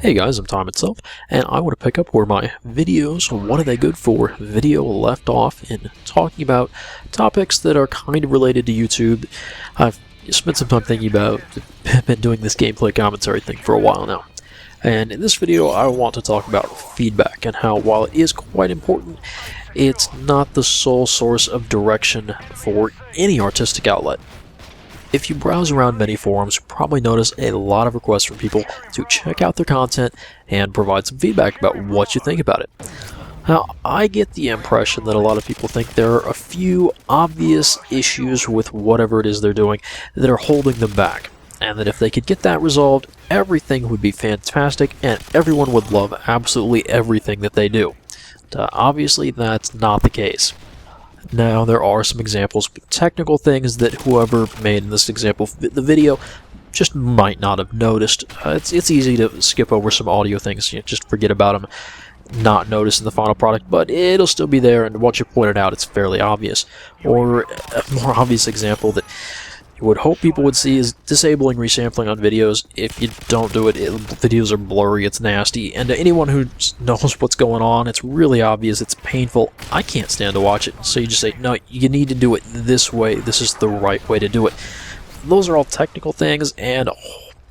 Hey guys, I'm Tom itself, and I want to pick up where my videos, what are they good for, video left off in talking about topics that are kind of related to YouTube. I've spent some time thinking about, been doing this gameplay commentary thing for a while now. And in this video I want to talk about feedback and how, while it is quite important, it's not the sole source of direction for any artistic outlet. If you browse around many forums, you probably notice a lot of requests from people to check out their content and provide some feedback about what you think about it. Now, I get the impression that a lot of people think there are a few obvious issues with whatever it is they're doing that are holding them back, and that if they could get that resolved, everything would be fantastic and everyone would love absolutely everything that they do. Obviously, that's not the case. Now, there are some examples of technical things that whoever made in this example the video just might not have noticed. It's easy to skip over some audio things, just forget about them, not notice in the final product, but it'll still be there, and once you point it out, it's fairly obvious. Or a more obvious example that you would hope people would see is disabling resampling on videos. If you don't do it, videos are blurry, it's nasty, and to anyone who knows what's going on, it's really obvious, it's painful. I can't stand to watch it. So you just say, no, you need to do it this way, this is the right way to do it. Those are all technical things, and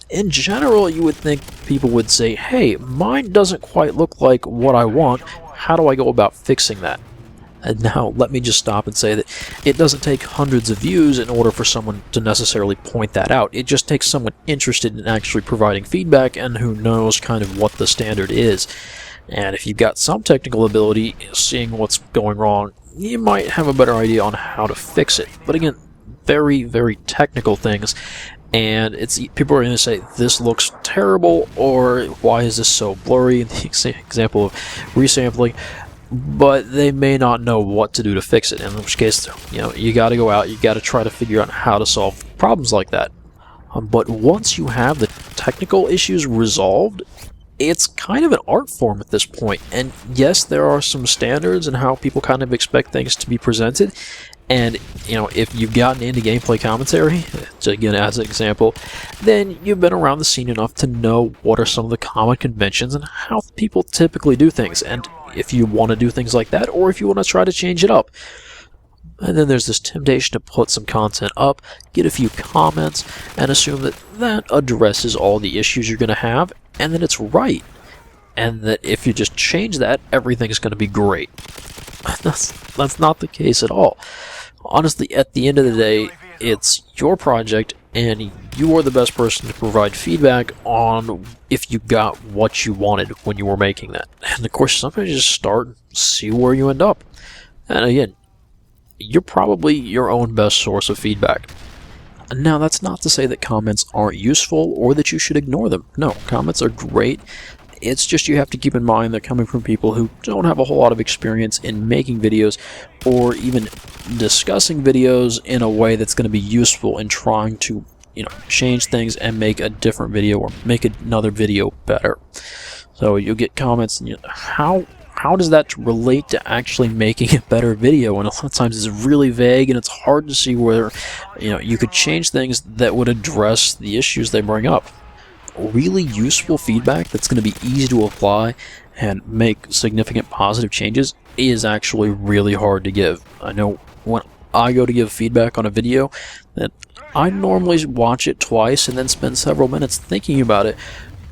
in general you would think people would say, hey, mine doesn't quite look like what I want, how do I go about fixing that? And now, let me just stop and say that it doesn't take hundreds of views in order for someone to necessarily point that out. It just takes someone interested in actually providing feedback and who knows kind of what the standard is. And if you've got some technical ability, seeing what's going wrong, you might have a better idea on how to fix it. But again, very, very technical things. And people are going to say, this looks terrible, or why is this so blurry, in the example of resampling. But they may not know what to do to fix it, in which case, you got to go out, you got to try to figure out how to solve problems like that. But once you have the technical issues resolved, it's kind of an art form at this point. And yes, there are some standards in how people kind of expect things to be presented. And, if you've gotten into gameplay commentary, again, as an example, then you've been around the scene enough to know what are some of the common conventions and how people typically do things. And if you want to do things like that, or if you want to try to change it up. And then there's this temptation to put some content up, get a few comments, and assume that that addresses all the issues you're going to have, and that it's right. And that if you just change that, everything's going to be great. That's not the case at all. Honestly, at the end of the day, it's your project, and you are the best person to provide feedback on if you got what you wanted when you were making that. And of course, sometimes you just start and see where you end up. And again, you're probably your own best source of feedback. Now, that's not to say that comments aren't useful or that you should ignore them. No, comments are great. It's just you have to keep in mind they're coming from people who don't have a whole lot of experience in making videos or even discussing videos in a way that's going to be useful in trying to, change things and make a different video or make another video better. So you'll get comments, how does that relate to actually making a better video? And a lot of times it's really vague and it's hard to see where, you could change things that would address the issues they bring up. Really useful feedback that's going to be easy to apply and make significant positive changes is actually really hard to give. I know when I go to give feedback on a video that I normally watch it twice and then spend several minutes thinking about it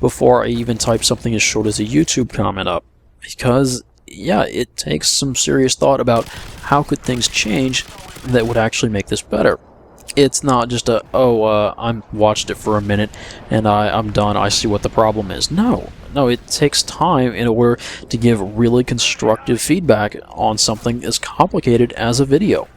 before I even type something as short as a YouTube comment up, because it takes some serious thought about how could things change that would actually make this better. It's not just I watched it for a minute and I'm done, I see what the problem is. No, it takes time in order to give really constructive feedback on something as complicated as a video.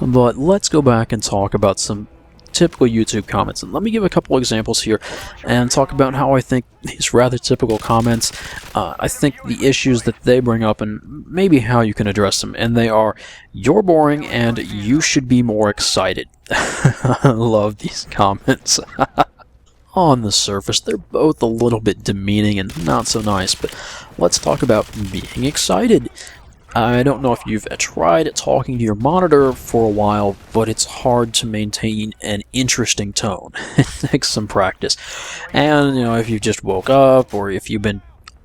But let's go back and talk about some typical YouTube comments. And let me give a couple examples here and talk about how I think these rather typical comments, I think the issues that they bring up and maybe how you can address them. And they are, you're boring and you should be more excited. I love these comments. On the surface, they're both a little bit demeaning and not so nice, but let's talk about being excited. I don't know if you've tried talking to your monitor for a while, but it's hard to maintain an interesting tone. It takes some practice. And, if you just woke up, or if you've been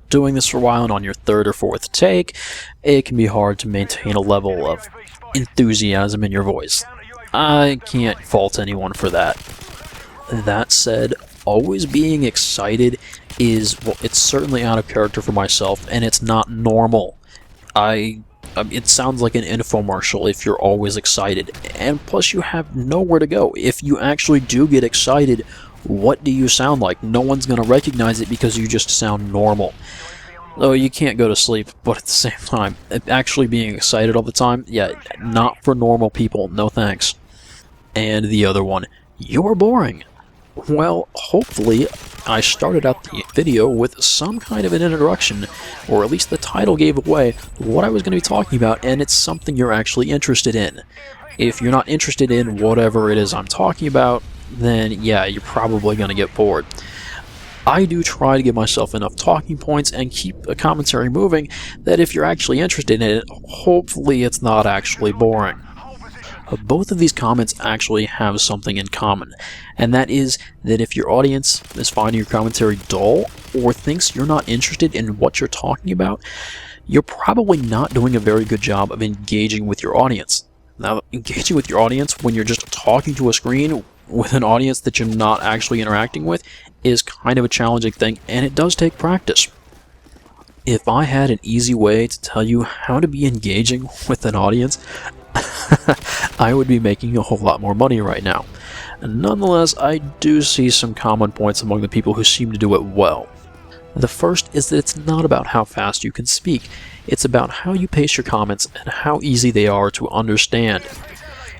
doing this for a while and on your third or fourth take, it can be hard to maintain a level of enthusiasm in your voice. I can't fault anyone for that. That said, always being excited it's certainly out of character for myself, and it's not normal. It sounds like an infomercial if you're always excited, and plus you have nowhere to go. If you actually do get excited, what do you sound like? No one's going to recognize it because you just sound normal. Though you can't go to sleep, but at the same time, actually being excited all the time, yeah, not for normal people, no thanks. And the other one, you're boring. Well, hopefully, I started out the video with some kind of an introduction, or at least the title gave away what I was going to be talking about, and it's something you're actually interested in. If you're not interested in whatever it is I'm talking about, then yeah, you're probably going to get bored. I do try to give myself enough talking points and keep a commentary moving that if you're actually interested in it, hopefully it's not actually boring. Both of these comments actually have something in common, and that is that if your audience is finding your commentary dull or thinks you're not interested in what you're talking about, you're probably not doing a very good job of engaging with your audience. Now, engaging with your audience when you're just talking to a screen with an audience that you're not actually interacting with is kind of a challenging thing, and it does take practice. If I had an easy way to tell you how to be engaging with an audience, I would be making a whole lot more money right now. Nonetheless, I do see some common points among the people who seem to do it well. The first is that it's not about how fast you can speak, it's about how you pace your comments and how easy they are to understand.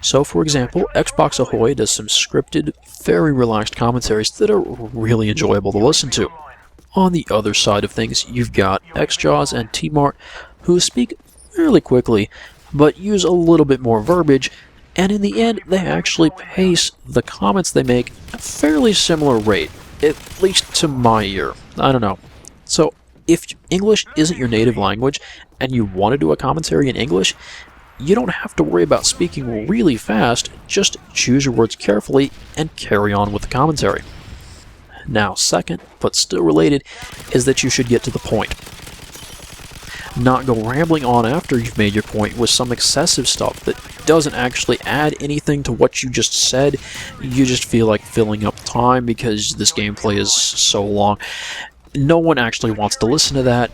So, for example, Xbox Ahoy does some scripted, very relaxed commentaries that are really enjoyable to listen to. On the other side of things, you've got XJaws and Tmart, who speak fairly quickly, but use a little bit more verbiage, and in the end, they actually pace the comments they make at a fairly similar rate, at least to my ear. I don't know. So, if English isn't your native language, and you want to do a commentary in English, you don't have to worry about speaking really fast, just choose your words carefully and carry on with the commentary. Now, second, but still related, is that you should get to the point. Not go rambling on after you've made your point with some excessive stuff that doesn't actually add anything to what you just said. You just feel like filling up time because this gameplay is so long. No one actually wants to listen to that.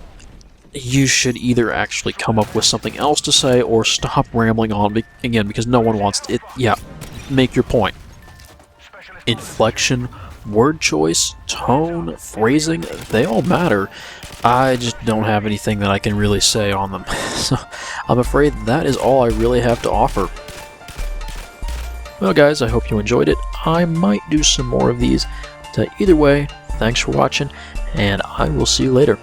You should either actually come up with something else to say or stop rambling on again because no one wants it. Yeah, make your point. Inflection, word choice, tone, phrasing, they all matter. I just don't have anything that I can really say on them. So I'm afraid that is all I really have to offer. Well guys, I hope you enjoyed it. I might do some more of these. Either way, thanks for watching, and I will see you later.